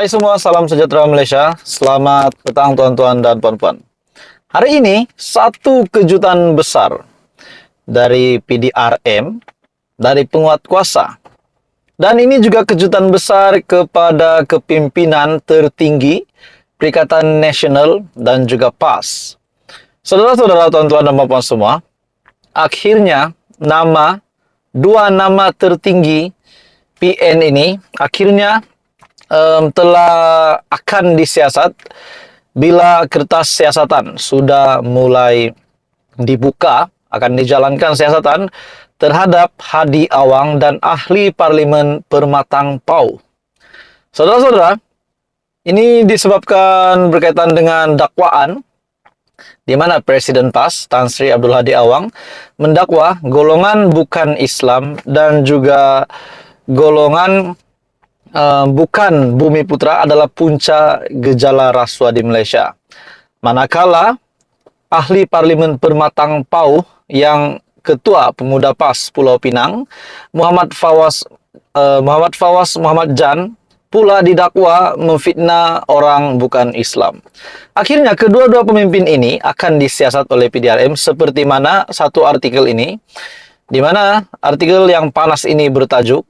Hai semua, salam sejahtera Malaysia. Selamat petang tuan-tuan dan puan-puan. Hari ini, satu kejutan besar dari PDRM, dari penguat kuasa. Dan ini juga kejutan besar kepada kepimpinan tertinggi Perikatan Nasional dan juga PAS. Saudara-saudara, tuan-tuan dan puan-puan semua, akhirnya dua nama tertinggi PN ini akhirnya telah akan disiasat bila kertas siasatan sudah mulai dibuka, akan dijalankan siasatan terhadap Hadi Awang dan ahli Parlimen Permatang Pau. Saudara-saudara, ini disebabkan berkaitan dengan dakwaan di mana Presiden PAS Tan Sri Abdul Hadi Awang mendakwa golongan bukan Islam dan juga golongan bukan Bumi Putra adalah punca gejala rasuah di Malaysia. Manakala ahli Parlimen Permatang Pau yang Ketua Pemuda PAS Pulau Pinang, Muhammad Fawaz Muhammad Jan, pula didakwa memfitnah orang bukan Islam. Akhirnya kedua-dua pemimpin ini akan disiasat oleh PDRM seperti mana satu artikel ini, di mana artikel yang panas ini bertajuk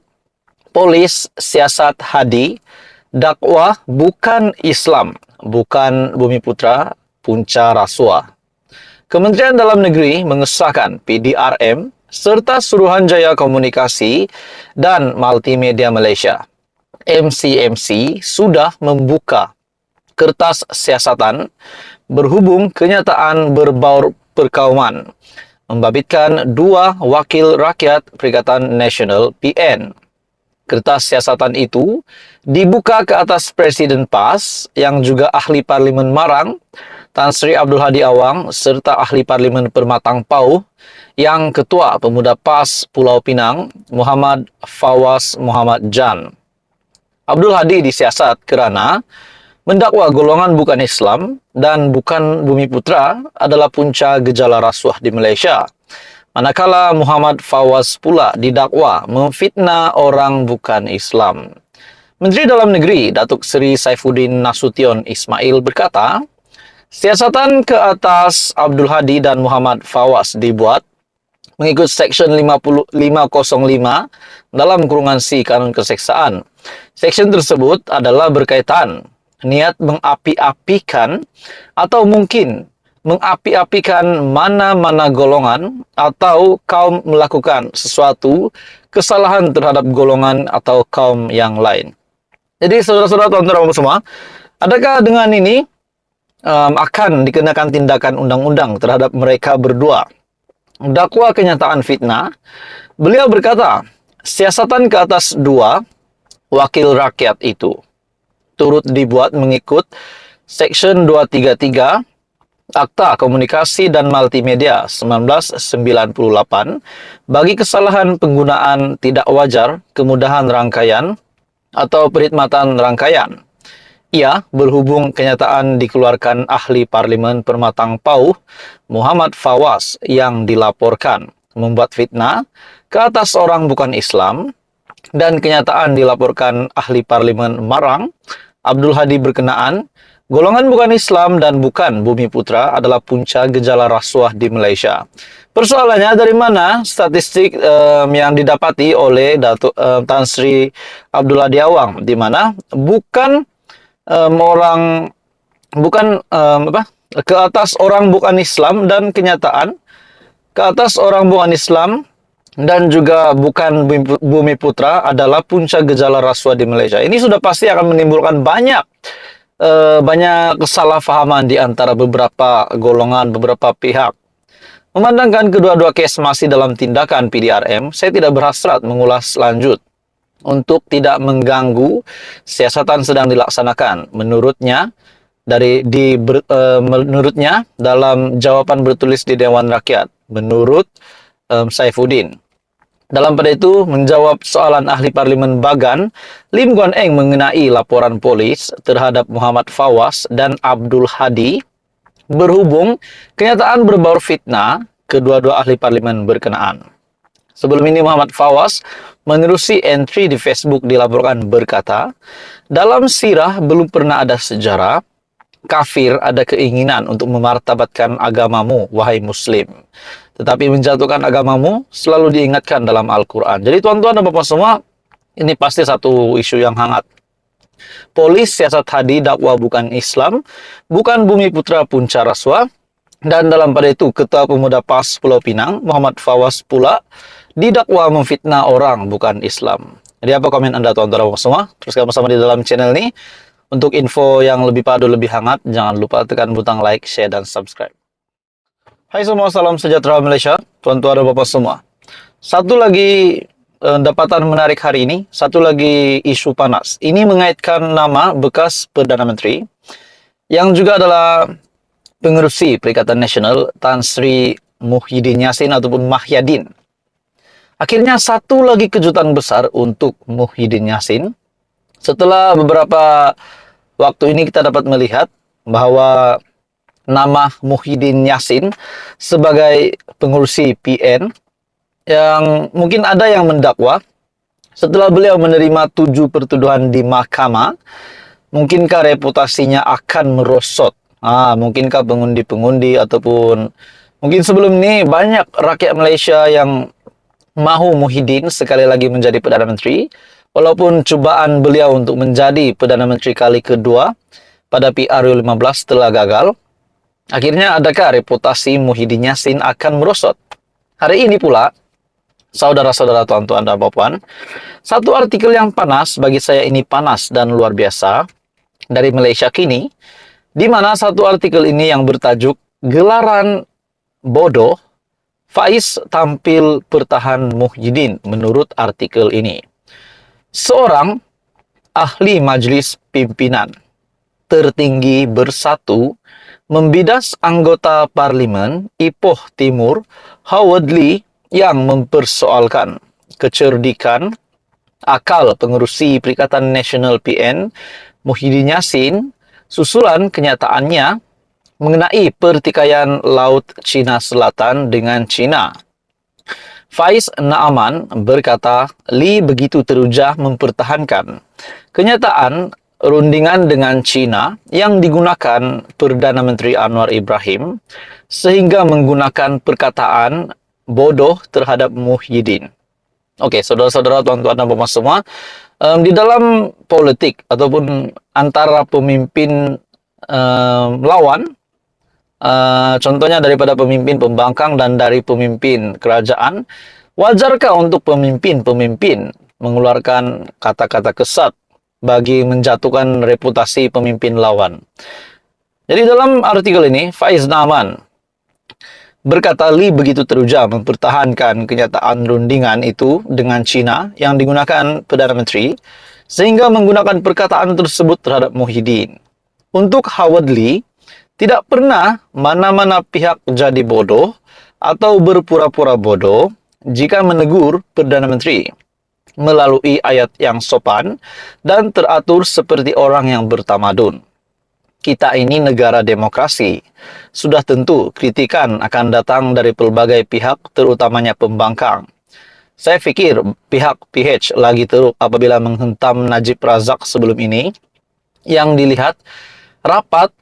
Polis Siasat Hadi, dakwah bukan Islam, bukan Bumi Putra, punca rasuah. Kementerian Dalam Negeri mengesahkan PDRM serta Suruhanjaya Komunikasi dan Multimedia Malaysia MCMC sudah membuka kertas siasatan berhubung kenyataan berbaur perkauman membabitkan dua wakil rakyat Perikatan Nasional PN. Kertas siasatan itu dibuka ke atas Presiden PAS yang juga ahli Parlimen Marang, Tan Sri Abdul Hadi Awang, serta ahli Parlimen Permatang Pau yang Ketua Pemuda PAS Pulau Pinang, Muhammad Fawaz Muhammad Jan. Abdul Hadi disiasat kerana mendakwa golongan bukan Islam dan bukan Bumi Putra adalah punca gejala rasuah di Malaysia. Manakala Muhammad Fawaz pula didakwa memfitnah orang bukan Islam. Menteri Dalam Negeri Datuk Seri Saifuddin Nasution Ismail berkata, siasatan ke atas Abdul Hadi dan Muhammad Fawaz dibuat mengikut Seksyen 505 dalam kurungan C Kanun Keseksaan. Seksyen tersebut adalah berkaitan niat mengapi-apikan atau mungkin mengapi-apikan mana-mana golongan atau kaum melakukan sesuatu kesalahan terhadap golongan atau kaum yang lain. Jadi saudara-saudara, tuan-tuan semua, adakah dengan ini akan dikenakan tindakan undang-undang terhadap mereka berdua? Dakwa kenyataan fitnah, beliau berkata, siasatan ke atas dua wakil rakyat itu turut dibuat mengikut Seksyen 233 Akta Komunikasi dan Multimedia 1998 bagi kesalahan penggunaan tidak wajar kemudahan rangkaian atau perkhidmatan rangkaian. Ia berhubung kenyataan dikeluarkan ahli Parlimen Permatang Pau Muhammad Fawaz yang dilaporkan membuat fitnah ke atas orang bukan Islam dan kenyataan dilaporkan ahli Parlimen Marang Abdul Hadi berkenaan golongan bukan Islam dan bukan Bumi Putra adalah punca gejala rasuah di Malaysia. Persoalannya dari mana statistik yang didapati oleh Datuk Tan Sri Abdul Hadi Awang, di mana bukan ke atas orang bukan Islam dan kenyataan ke atas orang bukan Islam dan juga bukan Bumi Putra adalah punca gejala rasuah di Malaysia. Ini sudah pasti akan menimbulkan banyak kesalahpahaman di antara beberapa golongan, beberapa pihak. Memandangkan kedua-dua kes masih dalam tindakan PDRM, saya tidak berhasrat mengulas lanjut untuk tidak mengganggu siasatan sedang dilaksanakan. Menurutnya dalam jawaban bertulis di Dewan Rakyat, menurut Saifuddin. Dalam pada itu, menjawab soalan ahli Parlimen Bagan, Lim Guan Eng mengenai laporan polis terhadap Muhammad Fawaz dan Abdul Hadi, berhubung kenyataan berbaur fitnah kedua-dua ahli Parlimen berkenaan. Sebelum ini Muhammad Fawaz menerusi entry di Facebook dilaporkan berkata, dalam sirah belum pernah ada sejarah kafir ada keinginan untuk memartabatkan agamamu, wahai Muslim. Tetapi menjatuhkan agamamu selalu diingatkan dalam Al-Quran. Jadi tuan-tuan dan bapak semua, ini pasti satu isu yang hangat. Polis, siasat hadi, dakwah bukan Islam, bukan Bumi Putra Punca Raswa, dan dalam pada itu Ketua Pemuda PAS Pulau Pinang, Muhammad Fawaz pula, didakwa memfitnah orang bukan Islam. Jadi apa komen Anda tuan-tuan dan bapak semua? Teruskan bersama di dalam channel ini. Untuk info yang lebih padu, lebih hangat, jangan lupa tekan butang like, share, dan subscribe. Hai semua, salam sejahtera Malaysia, tuan-tuan dan bapak semua. Satu lagi dapatan menarik hari ini, satu lagi isu panas. Ini mengaitkan nama bekas Perdana Menteri, yang juga adalah pengerusi Perikatan Nasional, Tan Sri Muhyiddin Yassin ataupun Mahyadin. Akhirnya satu lagi kejutan besar untuk Muhyiddin Yassin. Setelah beberapa waktu ini kita dapat melihat bahwa nama Muhyiddin Yassin sebagai pengurusi PN yang mungkin ada yang mendakwa setelah beliau menerima 7 pertuduhan di mahkamah, mungkinkah reputasinya akan merosot? Mungkinkah pengundi-pengundi ataupun mungkin sebelum ini banyak rakyat Malaysia yang mahu Muhyiddin sekali lagi menjadi Perdana Menteri. Walaupun cubaan beliau untuk menjadi Perdana Menteri kali kedua pada PRU15 telah gagal, akhirnya adakah reputasi Muhyiddin Yassin akan merosot? Hari ini pula, saudara-saudara, tuan-tuan dan puan, satu artikel yang panas, bagi saya ini panas dan luar biasa, dari Malaysia Kini, di mana satu artikel ini yang bertajuk Gelaran Bodoh, Faiz tampil pertahan Muhyiddin menurut artikel ini. Seorang ahli majlis pimpinan tertinggi bersatu membidas anggota parlimen Ipoh Timur Howard Lee yang mempersoalkan kecerdikan akal pengerusi Perikatan Nasional PN Muhyiddin Yassin susulan kenyataannya mengenai pertikaian Laut Cina Selatan dengan China. Faiz Naaman berkata, Lee begitu teruja mempertahankan kenyataan rundingan dengan China yang digunakan Perdana Menteri Anwar Ibrahim sehingga menggunakan perkataan bodoh terhadap Muhyiddin. Oke, saudara-saudara, tuan-tuan dan puan semua, di dalam politik ataupun antara pemimpin lawan, contohnya daripada pemimpin pembangkang dan dari pemimpin kerajaan, wajarkah untuk pemimpin-pemimpin mengeluarkan kata-kata kesat bagi menjatuhkan reputasi pemimpin lawan? Jadi dalam artikel ini, Faiz Naaman berkata Lee begitu teruja mempertahankan kenyataan rundingan itu dengan China yang digunakan Perdana Menteri sehingga menggunakan perkataan tersebut terhadap Muhyiddin. Untuk Howard Lee, tidak pernah mana-mana pihak jadi bodoh atau berpura-pura bodoh jika menegur Perdana Menteri melalui ayat yang sopan dan teratur seperti orang yang bertamadun. Kita ini negara demokrasi. Sudah tentu kritikan akan datang dari pelbagai pihak, terutamanya pembangkang. Saya fikir pihak PH lagi teruk apabila menghentam Najib Razak sebelum ini, yang dilihat rapat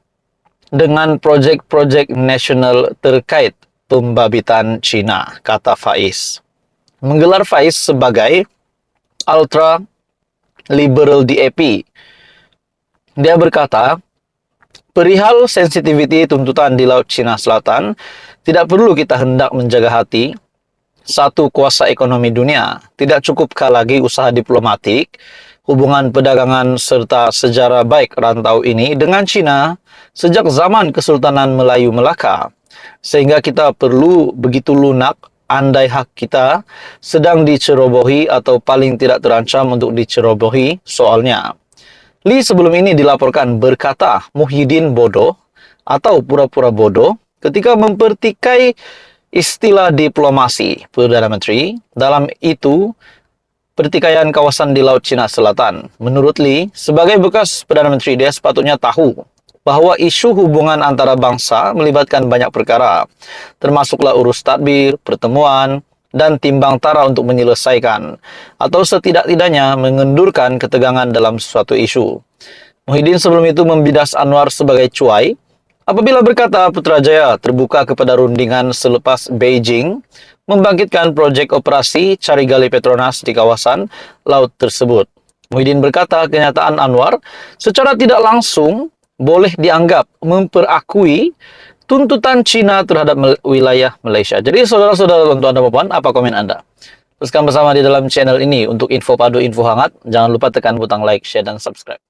dengan projek-projek nasional terkait pembabitan Cina, kata Faiz. Menggelar Faiz sebagai ultra liberal DAP. Dia berkata, perihal sensitivity tuntutan di Laut Cina Selatan, tidak perlu kita hendak menjaga hati. Satu, kuasa ekonomi dunia. Tidak cukupkah lagi usaha diplomatik, hubungan perdagangan serta sejarah baik rantau ini dengan China sejak zaman Kesultanan Melayu Melaka, sehingga kita perlu begitu lunak andai hak kita sedang dicerobohi atau paling tidak terancam untuk dicerobohi soalnya. Lee sebelum ini dilaporkan berkata Muhyiddin bodoh atau pura-pura bodoh ketika mempertikai istilah diplomasi Perdana Menteri. Dalam itu pertikaian kawasan di Laut Cina Selatan. Menurut Lee, sebagai bekas Perdana Menteri, dia sepatutnya tahu bahwa isu hubungan antara bangsa melibatkan banyak perkara, termasuklah urus tadbir, pertemuan, dan timbang tara untuk menyelesaikan atau setidak-tidaknya mengendurkan ketegangan dalam suatu isu. Muhyiddin sebelum itu membidas Anwar sebagai cuai apabila berkata Putrajaya terbuka kepada rundingan selepas Beijing membangkitkan proyek operasi cari gali Petronas di kawasan laut tersebut. Muhyiddin berkata kenyataan Anwar secara tidak langsung boleh dianggap memperakui tuntutan Cina terhadap wilayah Malaysia. Jadi saudara-saudara, tuan-tuan dan puan, apa komen Anda? Teruskan bersama di dalam channel ini untuk info padu, info hangat. Jangan lupa tekan butang like, share, dan subscribe.